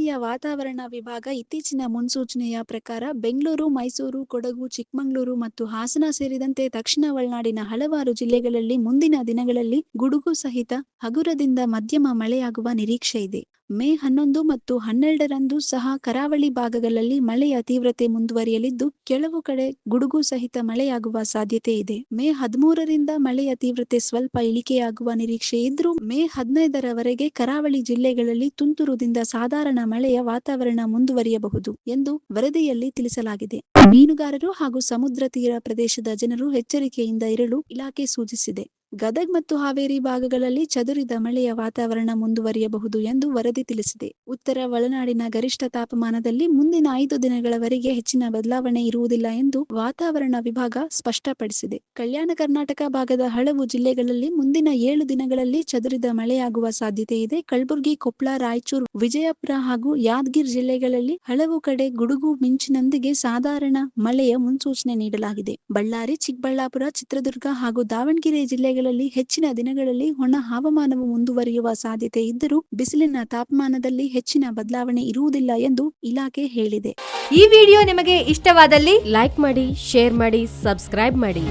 ಭಾರತೀಯ ವಾತಾವರಣ ವಿಭಾಗ ಇತ್ತೀಚಿನ ಮುನ್ಸೂಚನೆಯ ಪ್ರಕಾರ ಬೆಂಗಳೂರು, ಮೈಸೂರು, ಕೊಡಗು, ಚಿಕ್ಕಮಗಳೂರು ಮತ್ತು ಹಾಸನ ಸೇರಿದಂತೆ ದಕ್ಷಿಣ ಒಳನಾಡಿನ ಹಲವಾರು ಜಿಲ್ಲೆಗಳಲ್ಲಿ ಮುಂದಿನ ದಿನಗಳಲ್ಲಿ ಗುಡುಗು ಸಹಿತ ಹಗುರದಿಂದ ಮಧ್ಯಮ ಮಳೆಯಾಗುವ ನಿರೀಕ್ಷೆ ಇದೆ. ಮೇ 11 ಮತ್ತು 12ರಂದು ಸಹ ಕರಾವಳಿ ಭಾಗಗಳಲ್ಲಿ ಮಳೆಯ ತೀವ್ರತೆ ಮುಂದುವರಿಯಲಿದ್ದು, ಕೆಲವು ಕಡೆ ಗುಡುಗು ಸಹಿತ ಮಳೆಯಾಗುವ ಸಾಧ್ಯತೆ ಇದೆ. ಮೇ 13ರಿಂದ ಮಳೆಯ ತೀವ್ರತೆ ಸ್ವಲ್ಪ ಇಳಿಕೆಯಾಗುವ ನಿರೀಕ್ಷೆ ಇದ್ರೂ ಮೇ 15ರವರೆಗೆ ಕರಾವಳಿ ಜಿಲ್ಲೆಗಳಲ್ಲಿ ತುಂತುರುದಿಂದ ಸಾಧಾರಣ ಮಳೆಯ ವಾತಾವರಣ ಮುಂದುವರಿಯಬಹುದು ಎಂದು ವರದಿಯಲ್ಲಿ ತಿಳಿಸಲಾಗಿದೆ. ಮೀನುಗಾರರು ಹಾಗೂ ಸಮುದ್ರ ತೀರ ಪ್ರದೇಶದ ಜನರು ಎಚ್ಚರಿಕೆಯಿಂದ ಇರಲು ಇಲಾಖೆ ಸೂಚಿಸಿದೆ. ಗದಗ್ ಮತ್ತು ಹಾವೇರಿ ಭಾಗಗಳಲ್ಲಿ ಚದುರಿದ ಮಳೆಯ ವಾತಾವರಣ ಮುಂದುವರಿಯಬಹುದು ಎಂದು ವರದಿ ತಿಳಿಸಿದೆ. ಉತ್ತರ ಒಳನಾಡಿನ ಗರಿಷ್ಠ ತಾಪಮಾನದಲ್ಲಿ ಮುಂದಿನ 5 ದಿನಗಳವರೆಗೆ ಹೆಚ್ಚಿನ ಬದಲಾವಣೆ ಇರುವುದಿಲ್ಲ ಎಂದು ವಾತಾವರಣ ವಿಭಾಗ ಸ್ಪಷ್ಟಪಡಿಸಿದೆ. ಕಲ್ಯಾಣ ಕರ್ನಾಟಕ ಭಾಗದ ಹಲವು ಜಿಲ್ಲೆಗಳಲ್ಲಿ ಮುಂದಿನ 7 ದಿನಗಳಲ್ಲಿ ಚದುರಿದ ಮಳೆಯಾಗುವ ಸಾಧ್ಯತೆ ಇದೆ. ಕಲಬುರಗಿ, ಕೊಪ್ಪಳ, ರಾಯಚೂರು, ವಿಜಯಪುರ ಹಾಗೂ ಯಾದಗಿರಿ ಜಿಲ್ಲೆಗಳಲ್ಲಿ ಹಲವು ಕಡೆ ಗುಡುಗು ಮಿಂಚಿನೊಂದಿಗೆ ಸಾಧಾರಣ ಮಳೆಯ ಮುನ್ಸೂಚನೆ ನೀಡಲಾಗಿದೆ. ಬಳ್ಳಾರಿ, ಚಿಕ್ಕಬಳ್ಳಾಪುರ, ಚಿತ್ರದುರ್ಗ ಹಾಗೂ ದಾವಣಗೆರೆ ಜಿಲ್ಲೆಗಳಲ್ಲಿ ಹೆಚ್ಚಿನ ದಿನಗಳಲ್ಲಿ ಒಣ ಹವಾಮಾನವು ಮುಂದುವರಿಯುವ ಸಾಧ್ಯತೆ ಇದ್ದರೂ ಬಿಸಿಲಿನ ತಾಪಮಾನದಲ್ಲಿ ಹೆಚ್ಚಿನ ಬದಲಾವಣೆ ಇರುವುದಿಲ್ಲ ಎಂದು ಇಲಾಖೆ ಹೇಳಿದೆ. ಈ ವಿಡಿಯೋ ನಿಮಗೆ ಇಷ್ಟವಾದಲ್ಲಿ ಲೈಕ್ ಮಾಡಿ, ಶೇರ್ ಮಾಡಿ, ಸಬ್ಸ್ಕ್ರೈಬ್ ಮಾಡಿ.